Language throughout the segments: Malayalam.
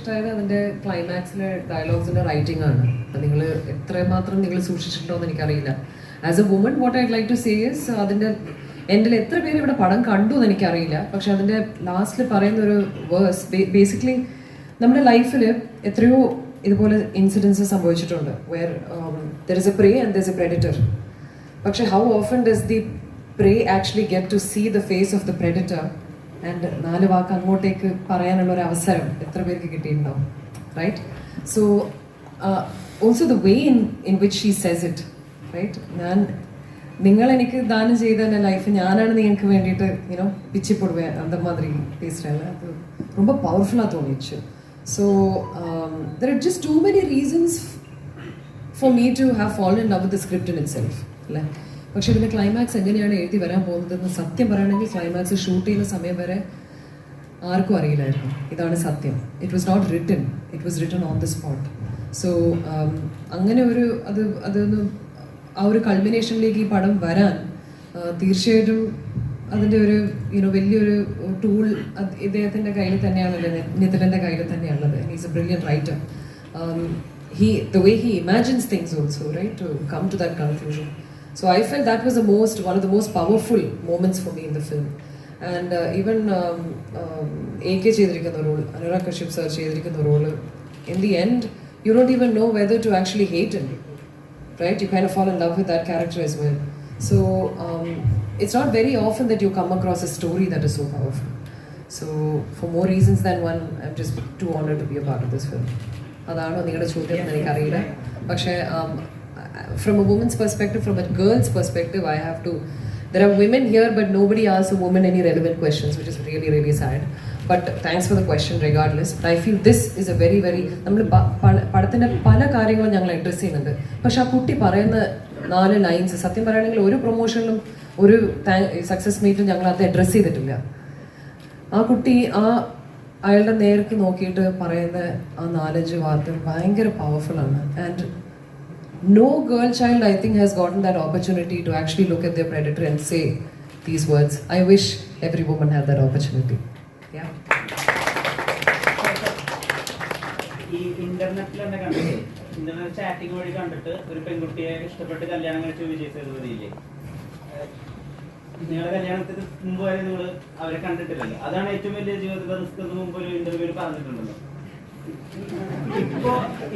ഇഷ്ടമായത് അതിൻ്റെ ക്ലൈമാക്സിലെ ഡയലോഗ്സിൻ്റെ റൈറ്റിംഗ് ആണ്. നിങ്ങൾ എത്രമാത്രം നിങ്ങൾ സൂക്ഷിച്ചിട്ടുണ്ടോ എന്ന് എനിക്കറിയില്ല. As a woman what I like to say is അതിൻ്റെ എൻ്റെ എത്ര പേര് ഇവിടെ പടം കണ്ടു എന്ന് എനിക്കറിയില്ല. പക്ഷെ അതിൻ്റെ ലാസ്റ്റിൽ പറയുന്ന ഒരു വേഴ്സ് ബേസിക്കലി നമ്മുടെ ലൈഫിൽ എത്രയോ ഇതുപോലെ ഇൻസിഡൻസ് സംഭവിച്ചിട്ടുണ്ട്. Where there is a prey and there is a predator. പക്ഷെ how often does the prey actually get to see the face of the predator and 4 വാക്ക് അങ്ങോട്ടേക്ക് പറയാനുള്ള ഒരു അവസരം എത്ര പേർക്ക് കിട്ടിയിട്ടുണ്ടാവും, right? So also the way in which she says it, right? നിങ്ങൾ എനിക്ക് ദാനം ചെയ്ത എൻ്റെ ലൈഫ് ഞാനാണ് നിങ്ങൾക്ക് വേണ്ടിയിട്ട് யூனோ பிச்சு போடுவேன் அந்த மாதிரி பேசுகிறேன். அது ரொம்ப பவர்ஃபுல்லாக தோணிச்சு. So there are just too many reasons for me to have fallen in love with the script in itself, അല്ലേ? പക്ഷെ ഇതിൻ്റെ ക്ലൈമാക്സ് എങ്ങനെയാണ് എഴുതി വരാൻ പോകുന്നതെന്ന് സത്യം പറയുകയാണെങ്കിൽ ക്ലൈമാക്സ് ഷൂട്ട് ചെയ്യുന്ന സമയം വരെ ആർക്കും അറിയില്ലായിരുന്നു. ഇതാണ് സത്യം. It was not written, it was written on the spot. So അങ്ങനെ ഒരു അതൊന്ന് ആ ഒരു കൾമിനേഷനിലേക്ക് ഈ പടം വരാൻ തീർച്ചയായിട്ടും അതിൻ്റെ ഒരു വലിയൊരു ടൂൾ ഇദ്ദേഹത്തിൻ്റെ കയ്യിൽ തന്നെയാണുള്ളത്, നിതിൻ്റെ കയ്യിൽ തന്നെയാണുള്ളത്. He's A brilliant writer. The way he imagines things also, right, to come to that conclusion. So I felt that was one of the most powerful moments for me in the film. And even AK ചെയ്തിരിക്കുന്ന റോൾ, അനുരാഗ് കശ്യപ് sir ചെയ്തിരിക്കുന്ന role, in the end you don't even know whether to actually hate him, right? You kind of fall in love with that character as well. So it's not very often that you come across a story that is so powerful. So for more reasons than one, I'm just too honored to be a part of this film. അതാണോ നിങ്ങളുടെ ചോദ്യം എന്ന് എനിക്കറിയില്ല. പക്ഷേ from a woman's perspective, from a girl's perspective, I have to, there are women here but nobody asks a woman any relevant questions, which is really really sad. But thanks for the question regardless. But I feel this is a very നമ്മൾ പടത്തിൻ്റെ പല കാര്യങ്ങളും ഞങ്ങൾ അഡ്രസ്സ് ചെയ്യുന്നുണ്ട്. പക്ഷെ ആ കുട്ടി പറയുന്ന 4 ലൈൻസ് സത്യം പറയുകയാണെങ്കിൽ ഒരു പ്രൊമോഷനിലും ഒരു സക്സസ് മീറ്റിലും ഞങ്ങൾ അത് അഡ്രസ്സ് ചെയ്തിട്ടില്ല. ആ കുട്ടി അയാളുടെ നേർക്ക് നോക്കിയിട്ട് പറയുന്ന ആ 4-5 വാർത്തകൾ ഭയങ്കര പവർഫുൾ ആണ്. And no girl child, I think, has gotten that opportunity to actually look at their predator and say these words. I wish every woman had that opportunity. Yeah. ഈ ഇന്റർനെറ്റിലെന്നെ കണ്ടിട്ട് ഇന്റർനെറ്റ് ചാറ്റിംഗ് വഴി കണ്ടിട്ട് ഒരു പെൺകുട്ടിയെ ഇഷ്ടപ്പെട്ട് കല്യാണം കഴിച്ച് വിജയ് സേതുപതിയില്ലേ, നിങ്ങളുടെ കല്യാണത്തിന് മുമ്പ് വരെ നിങ്ങൾ അവരെ കണ്ടിട്ടില്ലല്ലോ. അതാണ് ഏറ്റവും വലിയ ജീവിതത്തിലെ റിസ്ക് എന്ന് മുമ്പ് ഒരു ഇന്റർവ്യൂവിൽ പറഞ്ഞിട്ടുണ്ടല്ലോ.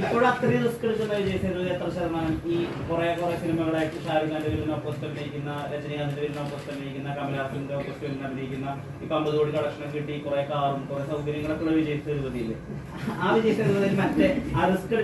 ഇപ്പോഴും അത്രയും റിസ്ക് എടുക്കുന്ന വിജയ് സേതുപതി എത്ര ശതമാനം ഈ കുറെ സിനിമകളായിട്ട് ഷാരൂഖ് ഖാന്റെ വീടിന് ഓപ്പോസിറ്റ് അഭിനയിക്കുന്ന, രജനീകാന്തിന്റെ വീടിന് ഓപ്പോസിറ്റ് അഭിനയിക്കുന്ന, കമലഹാസന്റെ ഓപ്പോസിറ്റ് വീടിന് അഭിനയിക്കുന്ന, ഇപ്പൊ 50 കോടി കളക്ഷൻ കിട്ടി, കുറെ കാറും കുറെ സൗകര്യങ്ങളൊക്കെ ഉള്ള വിജയ് സേതുപതിയില്ലേ, ആ വിജയ് സേതുപതിയിൽ മറ്റേ ആ റിസ്ക്